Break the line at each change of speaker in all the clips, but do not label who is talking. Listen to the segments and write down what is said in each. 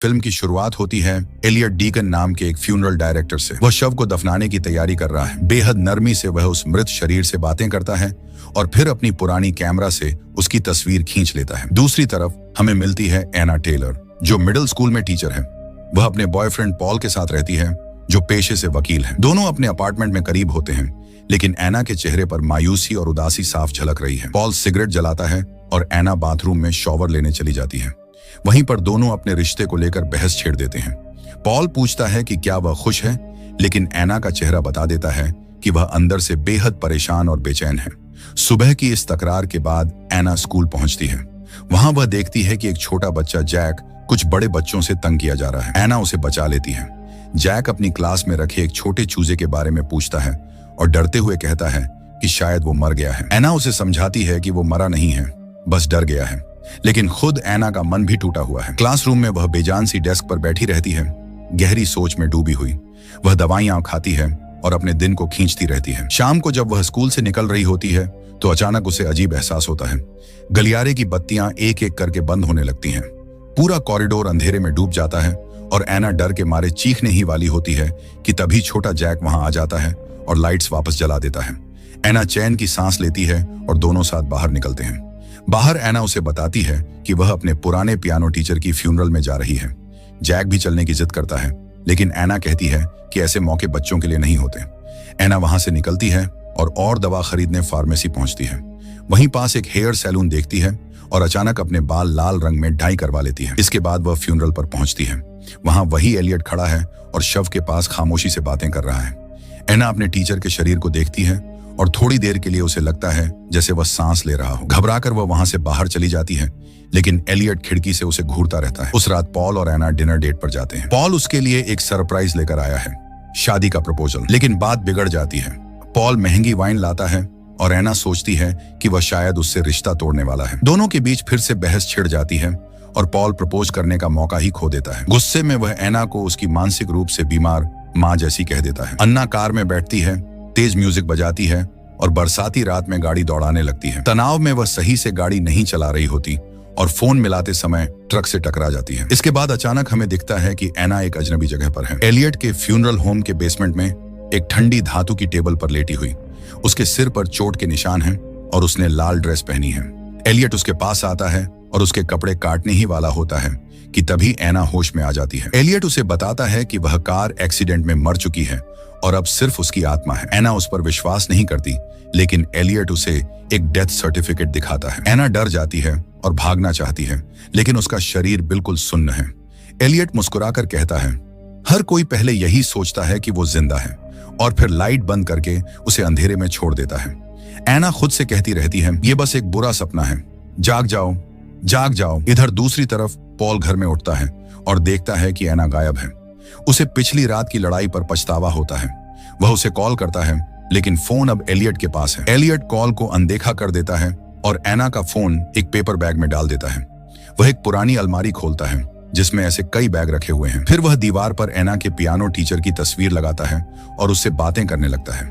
Film की शुरुआत होती है एलियट डीकन नाम के एक फ्यूनरल डायरेक्टर से। वह शव को दफनाने की तैयारी कर रहा है। बेहद नरमी से वह उस मृत शरीर से बातें करता है और फिर अपनी पुरानी कैमरा से उसकी तस्वीर खींच लेता है। दूसरी तरफ हमें मिलती है एना टेलर, जो मिडिल स्कूल में टीचर है। वह अपने बॉयफ्रेंड पॉल के साथ रहती है, जो पेशे से वकील है। दोनों अपने अपार्टमेंट में करीब होते हैं, लेकिन एना के चेहरे पर मायूसी और उदासी साफ झलक रही है। पॉल सिगरेट जलाता है और एना बाथरूम में शॉवर लेने चली जाती है। वहीं पर दोनों अपने रिश्ते को लेकर बहस छेड़ देते हैं। पॉल पूछता है कि क्या वह खुश है, लेकिन एना का चेहरा बता देता है कि वह अंदर से बेहद परेशान और बेचैन है। सुबह की इस तकरार के बाद एना स्कूल पहुंचती है। वहां वह देखती है कि एक छोटा बच्चा जैक कुछ बड़े बच्चों से तंग किया जा रहा है। एना उसे बचा लेती है। जैक अपनी क्लास में रखे एक छोटे चूजे के बारे में पूछता है और डरते हुए कहता है कि शायद वो मर गया है। एना उसे समझाती है कि वो मरा नहीं है, बस डर गया है। लेकिन खुद एना का मन भी टूटा हुआ है। क्लासरूम में वह बेजान सी डेस्क पर बैठी रहती है, गहरी सोच में डूबी हुई। वह दवाइयां खाती है और अपने दिन को खींचती रहती है। शाम को जब वह स्कूल से निकल रही होती है तो अचानक उसे अजीब एहसास होता है। गलियारे की बत्तियां एक एक करके बंद होने लगती हैं। पूरा कॉरिडोर अंधेरे में डूब जाता है और एना डर के मारे चीखने ही वाली होती है कि तभी छोटा जैक वहां आ जाता है और लाइट्स वापस जला देता है। एना चैन की सांस लेती है और दोनों साथ बाहर निकलते हैं। बाहर एना उसे बताती है कि वह अपने पुराने पियानो टीचर की फ्यूनरल में जा रही है। जैक भी चलने की जिद करता है, लेकिन एना कहती है कि ऐसे मौके बच्चों के लिए नहीं होते। एना वहां से निकलती है और दवा खरीदने फार्मेसी पहुंचती है। वहीं पास एक हेयर सैलून देखती है और अचानक अपने बाल लाल रंग में डाई करवा लेती है। इसके बाद वह फ्यूनरल पर पहुंचती है। वहां वही एलियट खड़ा है और शव के पास खामोशी से बातें कर रहा है। एना अपने टीचर के शरीर को देखती है और थोड़ी देर के लिए उसे लगता है जैसे वह सांस ले रहा हो। घबराकर वह वहां से बाहर चली जाती है, लेकिन एलियट खिड़की से उसे घूरता रहता है। उस रात पॉल और एना डिनर डेट पर जाते हैं। पॉल उसके लिए एक सरप्राइज लेकर आया है, शादी का प्रपोजल। लेकिन बात बिगड़ जाती है। पॉल महंगी वाइन लाता है और एना सोचती है कि वह शायद उससे रिश्ता तोड़ने वाला है। दोनों के बीच फिर से बहस छिड़ जाती है और पॉल प्रपोज करने का मौका ही खो देता है। गुस्से में वह एना को उसकी मानसिक रूप से बीमार माँ जैसी कह देता है। अन्ना कार में बैठती है, तेज म्यूजिक बजाती है और बरसाती रात में गाड़ी दौड़ाने लगती है। तनाव में वह सही से गाड़ी नहीं चला रही होती और फोन मिलाते समय ट्रक से टकरा जाती है। इसके बाद अचानक हमें दिखता है कि एना एक अजनबी जगह पर है। एलियट के फ्यूनरल होम के बेसमेंट में एक ठंडी धातु की टेबल पर लेटी हुई। उसके सिर पर चोट के निशान हैं और उसने लाल ड्रेस पहनी है। एलियट उसके पास आता है और उसके कपड़े काटने ही वाला होता है कि तभी एना होश में आ जाती है। एलियट उसे बताता है कि वह कार एक्सीडेंट में मर चुकी है और अब सिर्फ उसकी आत्मा है। एना उस पर विश्वास नहीं करती, लेकिन एलियट उसे एक डेथ सर्टिफिकेट दिखाता है। एना डर जाती है और भागना चाहती है, लेकिन उसका शरीर बिल्कुल सुन्न है। एलियट मुस्कुराकर कहता है, हर कोई पहले यही सोचता है कि वो जिंदा है और फिर लाइट बंद करके उसे अंधेरे में छोड़ देता है। एना खुद से कहती रहती है, ये बस एक बुरा सपना है, जाग जाओ, जाग जाओ। इधर दूसरी तरफ पॉल घर में उठता है और देखता है कि एना गायब है। उसे पिछली रात की लड़ाई पर पछतावा होता है। वह उसे कॉल करता है, लेकिन फोन अब एलियट के पास है। एलियट कॉल को अनदेखा कर देता है और एना का फोन एक पेपर बैग में डाल देता है। वह एक पुरानी अलमारी खोलता है जिसमें ऐसे कई बैग रखे हुए हैं। फिर वह दीवार पर एना के पियानो टीचर की तस्वीर लगाता है और उससे बातें करने लगता है।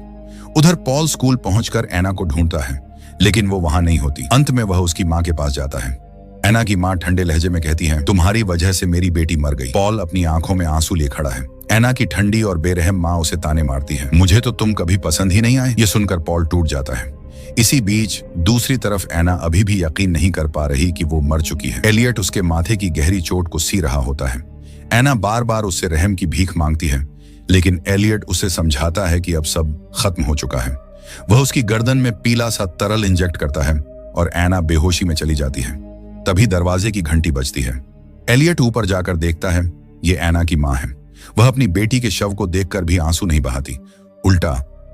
उधर पॉल स्कूल पहुंचकर एना को ढूंढता है, लेकिन वो वहां नहीं होती। अंत में वह उसकी माँ के पास जाता है। एना की माँ ठंडे लहजे में कहती है, तुम्हारी वजह से मेरी बेटी मर गई। पॉल अपनी आंखों में आंसू लिए खड़ा है। एना की ठंडी और बेरहम माँ उसे ताने मारती है, मुझे तो तुम कभी पसंद ही नहीं आए। ये सुनकर पॉल टूट जाता है। इसी बीच दूसरी तरफ एना अभी भी यकीन नहीं कर पा रही कि वो मर चुकी है। एलियट उसके माथे की गहरी चोट को सी रहा होता है। एना बार बार उससे रहम की भीख मांगती है, लेकिन एलियट उसे समझाता है कि अब सब खत्म हो चुका है। वह उसकी गर्दन में पीला सा तरल इंजेक्ट करता है और एना बेहोशी में चली जाती है। तभी दरवाजे की घंटी बजती है। एलियट ऊपर जाकर देखता है ये एना की माँ है। वह अपनी बेटी के शव को देखकर भी आंसू नहीं बहाती, उल्टा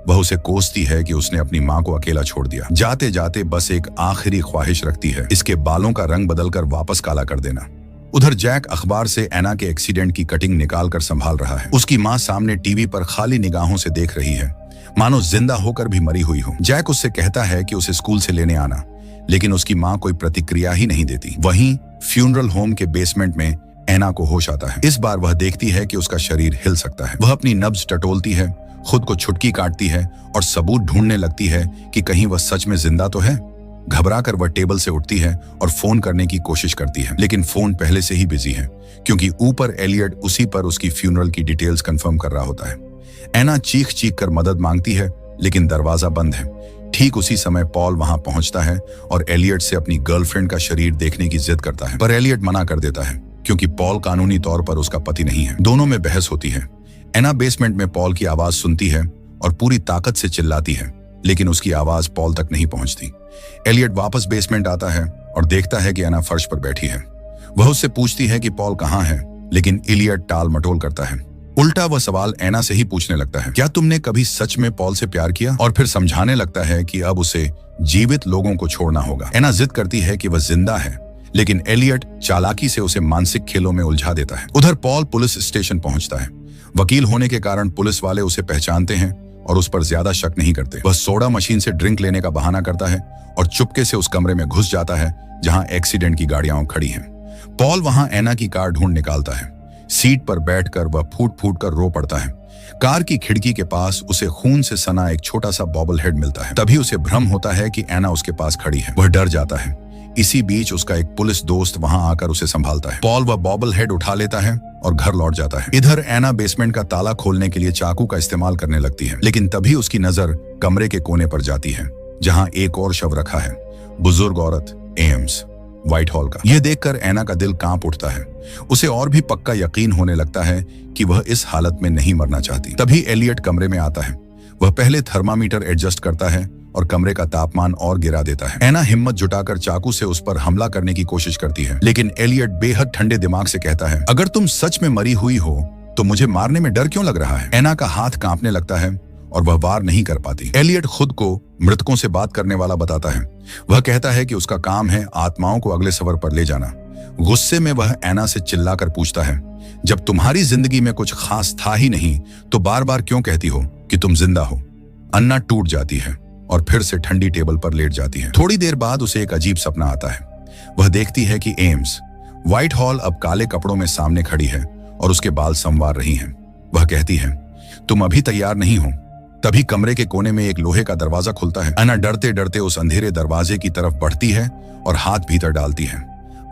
वह उसे कोसती है कि उसने अपनी माँ को अकेला छोड़ दिया। जाते जाते बस एक आखिरी ख्वाहिश रखती है, इसके बालों का रंग बदलकर वापस काला कर देना। उधर जैक अखबार से एना के एक्सीडेंट की कटिंग निकाल कर संभाल रहा है। उसकी माँ सामने टीवी पर खाली निगाहों से देख रही है, मानो जिंदा होकर भी मरी हुई हो। जैक उससे कहता है कि उसे स्कूल से लेने आना, लेकिन उसकी माँ कोई प्रतिक्रिया ही नहीं देती। वहीं फ्यूनरल होम के बेसमेंट में एना को होश आता है। इस बार वह देखती है कि उसका शरीर हिल सकता है। वह अपनी नब्ज टटोलती है, खुद को छुटकी काटती है और सबूत ढूंढने लगती है कि कहीं वह सच में जिंदा तो है। घबराकर वह टेबल से उठती है और फोन करने की कोशिश करती है, लेकिन फोन पहले से ही बिजी है क्योंकि ऊपर एलियट उसी पर उसकी फ्यूनरल की डिटेल्स कंफर्म कर रहा होता है। एना चीख चीख कर मदद मांगती है, लेकिन दरवाजा बंद है। ठीक उसी समय पॉल वहां पहुंचता है और एलियट से अपनी गर्लफ्रेंड का शरीर देखने की जिद करता है, पर एलियट मना कर देता है क्योंकि पॉल कानूनी तौर पर उसका पति नहीं है। दोनों में बहस होती है। एना बेसमेंट में पॉल की आवाज सुनती है और पूरी ताकत से चिल्लाती है, लेकिन उसकी आवाज पॉल तक नहीं पहुंचती। एलियट वापस बेसमेंट आता है और देखता है कि एना फर्श पर बैठी है। वह उससे पूछती है कि पॉल कहाँ है, लेकिन एलियट टाल मटोल करता है। उल्टा वह सवाल एना से ही पूछने लगता है, क्या तुमने कभी सच में पॉल से प्यार किया? और फिर समझाने लगता है कि अब उसे जीवित लोगों को छोड़ना होगा। एना जिद करती है कि वह जिंदा है, लेकिन एलियट चालाकी से उसे मानसिक खेलों में उलझा देता है। उधर पॉल पुलिस स्टेशन पहुंचता है। वकील होने के कारण पुलिस वाले उसे पहचानते हैं और उस पर ज्यादा शक नहीं करते। वह सोडा मशीन से ड्रिंक लेने का बहाना करता है और चुपके से उस कमरे में घुस जाता है जहां एक्सीडेंट की गाड़ियां खड़ी हैं। पॉल वहां एना की कार ढूंढ निकालता है। सीट पर बैठकर वह फूट फूट कर रो पड़ता है। कार की खिड़की के पास उसे खून से सना एक छोटा सा बॉबल हेड मिलता है। तभी उसे भ्रम होता है कि एना उसके पास खड़ी है। वह डर जाता है। इसी बीच उसका एक पुलिस दोस्त वहां आकर उसे संभालता है। पॉल वह बॉबल हेड उठा लेता है और घर लौट जाता है। इधर एना बेसमेंट का ताला खोलने के लिए चाकू का इस्तेमाल करने लगती है, लेकिन तभी उसकी नजर कमरे के कोने पर जाती है जहां एक और शव रखा है, बुजुर्ग औरत एम्स व्हाइट हॉल का। यह देखकर एना का दिल कांप उठता है। उसे और भी पक्का यकीन होने लगता है कि वह इस हालत में नहीं मरना चाहती। तभी एलियट कमरे में आता है। वह पहले थर्मामीटर एडजस्ट करता है और कमरे का तापमान और गिरा देता है। एना हिम्मत जुटाकर चाकू से उस पर हमला करने की कोशिश करती है, लेकिन एलियट बेहद ठंडे दिमाग से कहता है, अगर तुम सच में मरी हुई हो तो मुझे मारने में डर क्यों लग रहा है? एना का हाथ कांपने लगता है और वह वार नहीं कर पाती। एलियट खुद को मृतकों से बात करने वाला बताता है। वह कहता है कि उसका काम है आत्माओं को अगले सफर पर ले जाना। गुस्से में वह एना से चिल्लाकर पूछता है, जब तुम्हारी जिंदगी में कुछ खास था ही नहीं तो बार बार क्यों कहती हो कि तुम जिंदा हो? अन्ना टूट जाती है और फिर से ठंडी टेबल पर लेट जाती है। थोड़ी देर बाद उसे एक अजीब सपना आता है। वह देखती है कि एम्स व्हाइट हॉल अब काले कपड़ों में सामने खड़ी है और उसके बाल संवार रही हैं। वह कहती है, तुम अभी तैयार नहीं हो। तभी कमरे के कोने में एक लोहे का दरवाजा खुलता है। अन्ना डरते डरते उस अंधेरे दरवाजे की तरफ बढ़ती है और हाथ भीतर डालती है।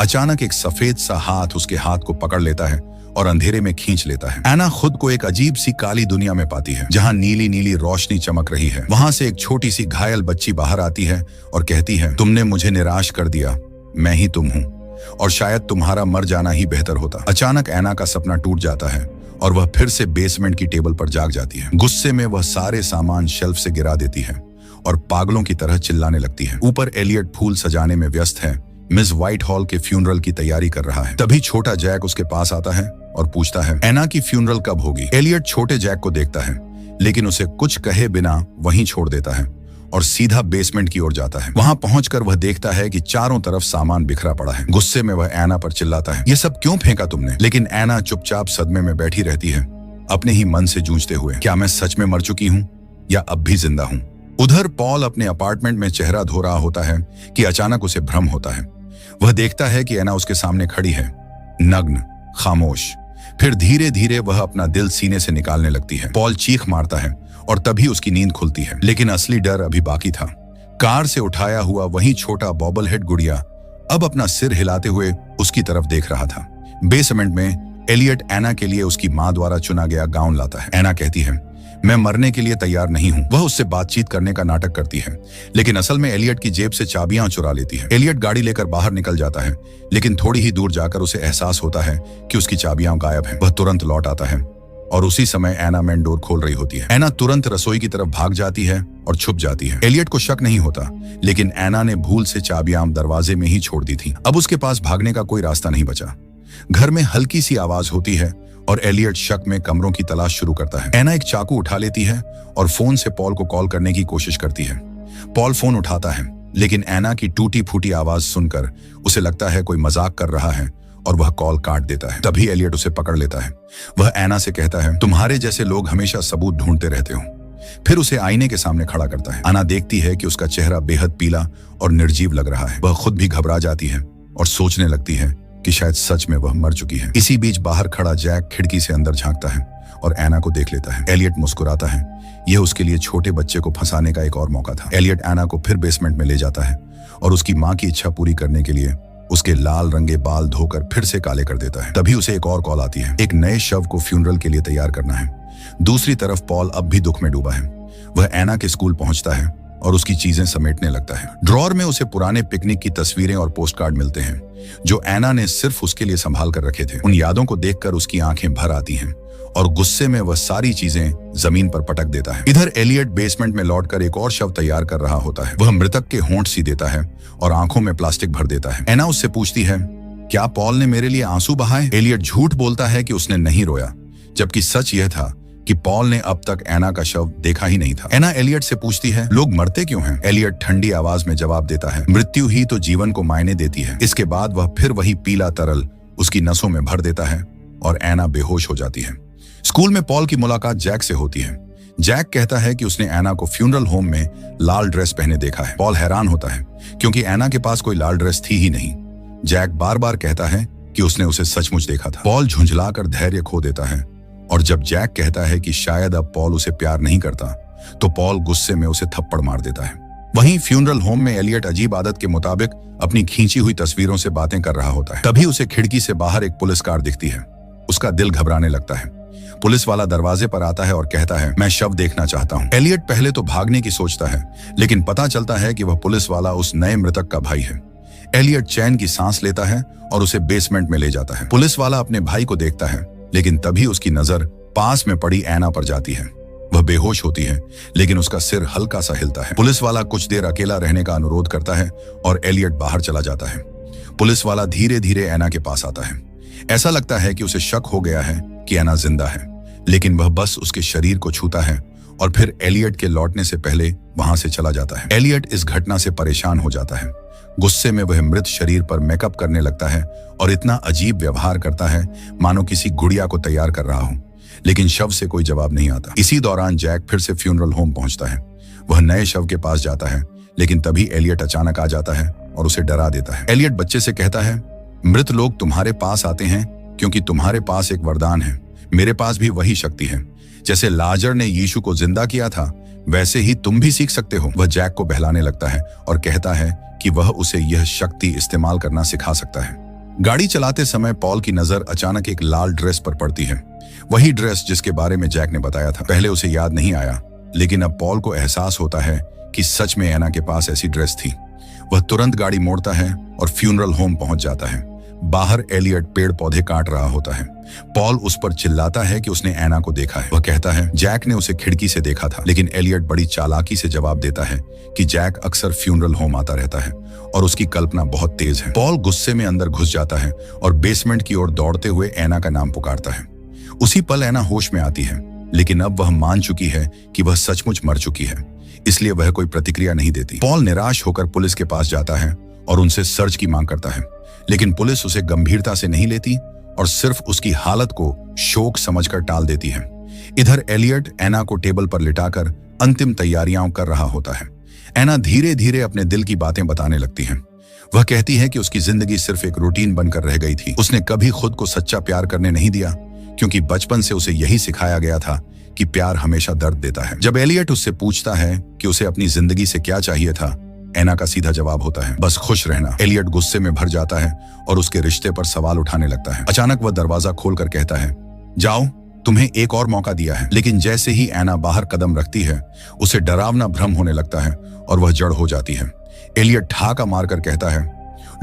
अचानक एक सफेद सा हाथ उसके हाथ को पकड़ लेता है और अंधेरे में खींच लेता है। एना खुद को एक अजीब सी काली दुनिया में पाती है जहां नीली नीली रोशनी चमक रही है। वहां से एक छोटी सी घायल बच्ची बाहर आती है और कहती है, तुमने मुझे निराश कर दिया, मैं ही तुम हूं और शायद तुम्हारा मर जाना ही बेहतर होता। अचानक एना का सपना टूट जाता है और वह फिर से बेसमेंट की टेबल पर जाग जाती है। गुस्से में वह सारे सामान शेल्फ से गिरा देती है और पागलों की तरह चिल्लाने लगती है। ऊपर एलियट फूल सजाने में व्यस्त है। मिस व्हाइट हॉल के फ्यूनरल की तैयारी कर रहा है। तभी छोटा जैक उसके पास आता है और पूछता है, एना की फ्यूनरल कब होगी? एलियट छोटे जैक को देखता है, लेकिन उसे कुछ कहे बिना वहीं छोड़ देता है और सीधा बेसमेंट की ओर जाता है। वहां पहुंचकर वह देखता है कि चारों तरफ सामान बिखरा पड़ा है। गुस्से में वह एना पर चिल्लाता है, ये सब क्यों फेंका तुमने? लेकिन एना चुपचाप सदमे में बैठी रहती है, अपने ही मन से जूझते हुए, क्या मैं सच में मर चुकी हूँ या अब भी जिंदा हूँ? उधर पॉल अपने अपार्टमेंट में चेहरा धो रहा होता है कि अचानक उसे भ्रम होता है। वह देखता है कि एना उसके सामने खड़ी है, नग्न, खामोश। फिर धीरे धीरे वह अपना दिल सीने से निकालने लगती है। पॉल चीख मारता है और तभी उसकी नींद खुलती है, लेकिन असली डर अभी बाकी था। कार से उठाया हुआ वही छोटा बॉबल हेड गुड़िया अब अपना सिर हिलाते हुए उसकी तरफ देख रहा था। बेसमेंट में एलियट एना के लिए उसकी मां द्वारा चुना गया गाउन लाता है। एना कहती है, मैं मरने के लिए तैयार नहीं हूं। वह उससे बातचीत करने का नाटक करती है, लेकिन असल में एलियट की जेब से चाबियां चुरा लेती है। एलियट गाड़ी लेकर बाहर निकल जाता है, लेकिन थोड़ी ही दूर जाकर उसे एहसास होता है कि उसकी चाबियां गायब हैं। वह तुरंत लौट आता है और उसी समय एना मेन डोर खोल रही होती है। एना तुरंत रसोई की तरफ भाग जाती है और छुप जाती है। एलियट को शक नहीं होता, लेकिन एना ने भूल से चाबियां दरवाजे में ही छोड़ दी थी। अब उसके पास भागने का कोई रास्ता नहीं बचा। घर में हल्की सी आवाज होती है और एलियट शक में कमरों की तलाश शुरू करता है। एना एक चाकू उठा लेती है और फोन से पॉल को कॉल करने की कोशिश करती है। पॉल फोन उठाता है, लेकिन एना की टूटी फूटी आवाज सुनकर उसे लगता है कोई मजाक कर रहा है और वह कॉल काट देता है। तभी एलियट उसे पकड़ लेता है। वह एना से कहता है, तुम्हारे जैसे लोग हमेशा सबूत ढूंढते रहते हो। फिर उसे आईने के सामने खड़ा करता है। एना देखती है कि उसका चेहरा बेहद पीला और निर्जीव लग रहा है। वह खुद भी घबरा जाती है और सोचने लगती है कि शायद सच में वह मर चुकी है। इसी बीच बाहर खड़ा जैक खिड़की से अंदर झांकता है और एना को देख लेता है। एलियट मुस्कुराता है। यह उसके लिए छोटे बच्चे को फंसाने का एक और मौका था। एलियट एना को फिर बेसमेंट में ले जाता है और उसकी माँ की इच्छा पूरी करने के लिए उसके लाल रंगे बाल धोकर फिर से काले कर देता है। तभी उसे एक और कॉल आती है, एक नए शव को फ्यूनरल के लिए तैयार करना है। दूसरी तरफ पॉल अब भी दुख में डूबा है। वह एना के स्कूल पहुंचता है और उसकी चीजें समेटने लगता है। ड्रॉअर में उसे पुराने पिकनिक की तस्वीरें और पोस्टकार्ड मिलते हैं जो एना ने सिर्फ उसके लिए संभाल कर रखे थे। उन यादों को देखकर उसकी आंखें भर आती हैं और गुस्से में वह सारी चीजें जमीन पर पटक देता है। इधर एलियट बेसमेंट में लौटकर एक और शव तैयार कर रहा होता है। वह मृतक के होंठ सी देता है और आंखों में प्लास्टिक भर देता है। एना उससे पूछती है, क्या पॉल ने मेरे लिए आंसू बहाए? एलियट झूठ बोलता है कि उसने नहीं रोया, जबकि सच यह था कि पॉल ने अब तक एना का शव देखा ही नहीं था। एना एलियट से पूछती है, लोग मरते क्यों हैं? एलियट ठंडी आवाज में जवाब देता है, मृत्यु ही तो जीवन को मायने देती है। इसके बाद वह फिर वही पीला तरल उसकी नसों में भर देता है और एना बेहोश हो जाती है। स्कूल में पॉल की मुलाकात जैक से होती है। जैक कहता है कि उसने एना को फ्यूनरल होम में लाल ड्रेस पहने देखा है। पॉल हैरान होता है क्योंकि एना के पास कोई लाल ड्रेस थी ही नहीं। जैक बार बार कहता है कि उसने उसे सचमुच देखा था। पॉल झुंझलाकर धैर्य खो देता है और जब जैक कहता है कि शायद अब पॉल उसे प्यार नहीं करता, तो पॉल गुस्से में उसे थप्पड़ मार देता है। वहीं फ्यूनरल होम में एलियट अजीब आदत के मुताबिक अपनी खींची हुई तस्वीरों से बातें कर रहा होता है। तभी उसे खिड़की से बाहर एक पुलिस कार दिखती है। उसका दिल घबराने लगता है। पुलिस वाला दरवाजे पर आता है और कहता है, मैं शव देखना चाहता हूँ। एलियट पहले तो भागने की सोचता है, लेकिन पता चलता है कि वह पुलिस वाला उस नए मृतक का भाई है। एलियट चैन की सांस लेता है और उसे बेसमेंट में ले जाता है। पुलिस वाला अपने भाई को देखता है, लेकिन तभी उसकी नजर पास में पड़ी एना पर जाती है। वह बेहोश होती है, लेकिन उसका सिर हल्का सा हिलता है। पुलिस वाला कुछ देर अकेला रहने का अनुरोध करता है और एलियट बाहर चला जाता है। पुलिस वाला धीरे धीरे एना के पास आता है। ऐसा लगता है कि उसे शक हो गया है कि एना जिंदा है, लेकिन वह बस उसके शरीर को छूता है और फिर एलियट के लौटने से पहले वहां से चला जाता है। एलियट इस घटना से परेशान हो जाता है। गुस्से में वह मृत शरीर पर मेकअप करने लगता है और इतना अजीब व्यवहार करता है मानो किसी गुड़िया को तैयार कर रहा हो, लेकिन शव से कोई जवाब नहीं आता। इसी दौरान जैक फिर से फ्यूनरल होम पहुंचता है। वह नए शव के पास जाता है, लेकिन तभी एलियट अचानक आ जाता है और उसे डरा देता है। एलियट बच्चे से कहता है, मृत लोग तुम्हारे पास आते हैं क्योंकि तुम्हारे पास एक वरदान है। मेरे पास भी वही शक्ति है। जैसे लाजर ने यीशु को जिंदा किया था, वैसे ही तुम भी सीख सकते हो। वह जैक को बहलाने लगता है और कहता है कि वह उसे यह शक्ति इस्तेमाल करना सिखा सकता है। गाड़ी चलाते समय पॉल की नजर अचानक एक लाल ड्रेस पर पड़ती है। वही ड्रेस जिसके बारे में जैक ने बताया था। पहले उसे याद नहीं आया, लेकिन अब पॉल को एहसास होता है कि सच में एना के पास ऐसी ड्रेस थी। वह तुरंत गाड़ी मोड़ता है और फ्यूनरल होम पहुंच जाता है। बाहर एलियट पेड़ पौधे काट रहा होता है। पॉल उस पर चिल्लाता है कि उसने एना को देखा है। वह कहता है जैक ने उसे खिड़की से देखा था, लेकिन एलियट बड़ी चालाकी से जवाब देता है कि जैक अक्सर फ्यूनरल होम आता रहता है और उसकी कल्पना बहुत तेज है। पॉल गुस्से में अंदर घुस जाता है और बेसमेंट की ओर दौड़ते हुए एना का नाम पुकारता है। उसी पल एना होश में आती है, लेकिन अब वह मान चुकी है कि वह सचमुच मर चुकी है, इसलिए वह कोई प्रतिक्रिया नहीं देती। पॉल निराश होकर पुलिस के पास जाता है और उनसे सर्च की मांग करता है, लेकिन पुलिस उसे गंभीरता से नहीं लेती और सिर्फ उसकी हालत को शोक समझकर टाल देती है। इधर एलियट एना को टेबल पर लिटाकर अंतिम तैयारियां कर रहा होता है। एना धीरे धीरे अपने दिल की बातें बताने लगती है। वह कहती है कि उसकी जिंदगी सिर्फ एक रूटीन बनकर रह गई थी। उसने कभी खुद को सच्चा प्यार करने नहीं दिया, क्योंकि बचपन से उसे यही सिखाया गया था कि प्यार हमेशा दर्द देता है। जब एलियट उससे पूछता है कि उसे अपनी जिंदगी से क्या चाहिए था, एना का सीधा जवाब होता है, बस खुश रहना। एलियट गुस्से में भर जाता है और उसके रिश्ते पर सवाल उठाने लगता है। अचानक वह दरवाजा खोलकर कहता है, जाओ, तुम्हें एक और मौका दिया है। लेकिन जैसे ही एना बाहर कदम रखती है, उसे डरावना भ्रम होने लगता है और वह जड़ हो जाती है। एलियट ठाका मारकर कहता है,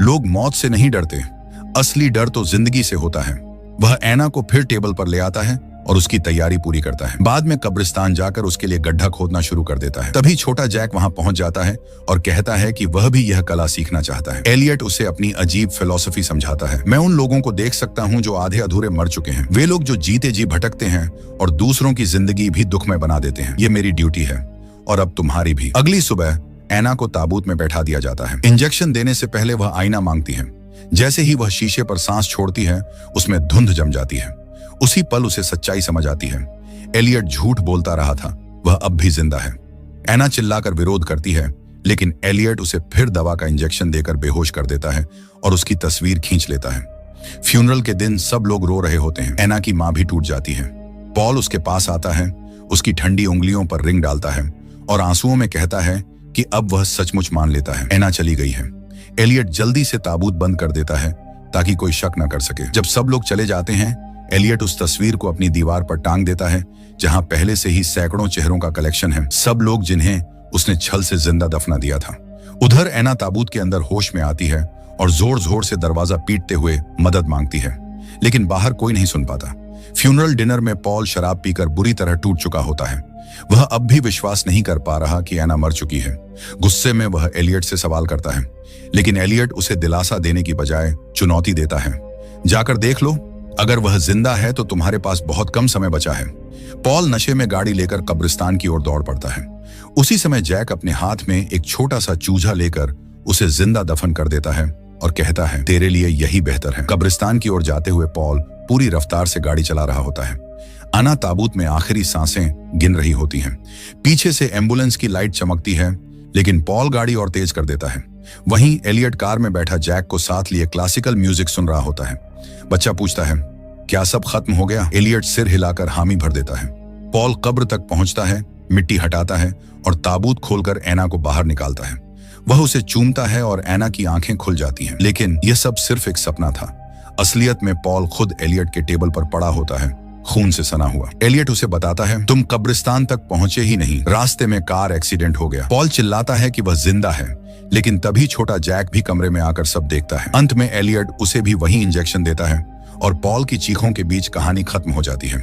लोग मौत से नहीं डरते, असली डर तो जिंदगी से होता है। वह एना को फिर टेबल पर ले आता है और उसकी तैयारी पूरी करता है। बाद में कब्रिस्तान जाकर उसके लिए गड्ढा खोदना शुरू कर देता है। तभी छोटा जैक वहां पहुंच जाता है और कहता है कि वह भी यह कला सीखना चाहता है। एलियट उसे अपनी अजीब फिलॉसफी समझाता है। मैं उन लोगों को देख सकता हूं जो आधे अधूरे मर चुके हैं, वे लोग जो जीते जी भटकते हैं और दूसरों की जिंदगी भी दुखमय बना देते हैं। ये मेरी ड्यूटी है और अब तुम्हारी भी। अगली सुबह एना को ताबूत में बैठा दिया जाता है। इंजेक्शन देने से पहले वह आईना मांगती है। जैसे ही वह शीशे पर सांस छोड़ती है, उसमें धुंध जम जाती है। उसी पल उसे सच्चाई समझ आती है। एलियट झूठ बोलता रहा था, वह अब भी जिंदा है। एना चिल्लाकर विरोध करती है, लेकिन एलियट उसे फिर दवा का इंजेक्शन देकर बेहोश कर देता है और उसकी तस्वीर खींच लेता है। फ्यूनरल के दिन सब लोग रो रहे होते हैं। एना की मां भी टूट जाती है। पॉल उसके पास आता है, उसकी ठंडी उंगलियों पर रिंग डालता है और आंसुओं में कहता है कि अब वह सचमुच मान लेता है एना चली गई है। एलियट जल्दी से ताबूत बंद कर देता है ताकि कोई शक न कर सके। जब सब लोग चले जाते हैं, एलियट उस तस्वीर को अपनी दीवार पर टांग देता है जहां पहले से ही सैकड़ों चेहरों का कलेक्शन है, सब लोग जिन्हें उसने छल से जिंदा दफना दिया था। उधर एना ताबूत के अंदर होश में आती है और जोर जोर से दरवाजा पीटते हुए मदद मांगती है, लेकिन बाहर कोई नहीं सुन पाता। फ्यूनरल डिनर में पॉल शराब पीकर बुरी तरह टूट चुका होता है। वह अब भी विश्वास नहीं कर पा रहा कि एना मर चुकी है। गुस्से में वह एलियट से सवाल करता है, लेकिन एलियट उसे दिलासा देने की बजाय चुनौती देता है, जाकर देख लो, अगर वह जिंदा है तो तुम्हारे पास बहुत कम समय बचा है। पॉल नशे में गाड़ी लेकर कब्रिस्तान की ओर दौड़ पड़ता है। उसी समय जैक अपने हाथ में एक छोटा सा चूजा लेकर उसे जिंदा दफन कर देता है और कहता है, तेरे लिए यही बेहतर है। कब्रिस्तान की ओर जाते हुए पॉल पूरी रफ्तार से गाड़ी चला रहा होता है। अना ताबूत में आखिरी सांसें गिन रही होती हैं। पीछे से एम्बुलेंस की लाइट चमकती है, लेकिन पॉल गाड़ी और तेज कर देता है। वहीं एलियट कार में बैठा जैक को साथ लिए क्लासिकल म्यूजिक सुन रहा होता है। बच्चा पूछता है, क्या सब खत्म हो गया? एलियट सिर हिलाकर हामी भर देता है। पॉल कब्र तक पहुंचता है, मिट्टी हटाता है और ताबूत खोलकर एना को बाहर निकालता है। वह उसे चूमता है और एना की आंखें खुल जाती हैं। लेकिन यह सब सिर्फ एक सपना था। असलियत में पॉल खुद एलियट के टेबल पर पड़ा होता है, खून से सना हुआ। एलियट उसे बताता है, तुम कब्रिस्तान तक पहुंचे ही नहीं, रास्ते में कार एक्सीडेंट हो गया। पॉल चिल्लाता है कि वह जिंदा है, लेकिन तभी छोटा जैक भी कमरे में आकर सब देखता है। अंत में एलियट उसे भी वही इंजेक्शन देता है और पॉल की चीखों के बीच कहानी खत्म हो जाती है।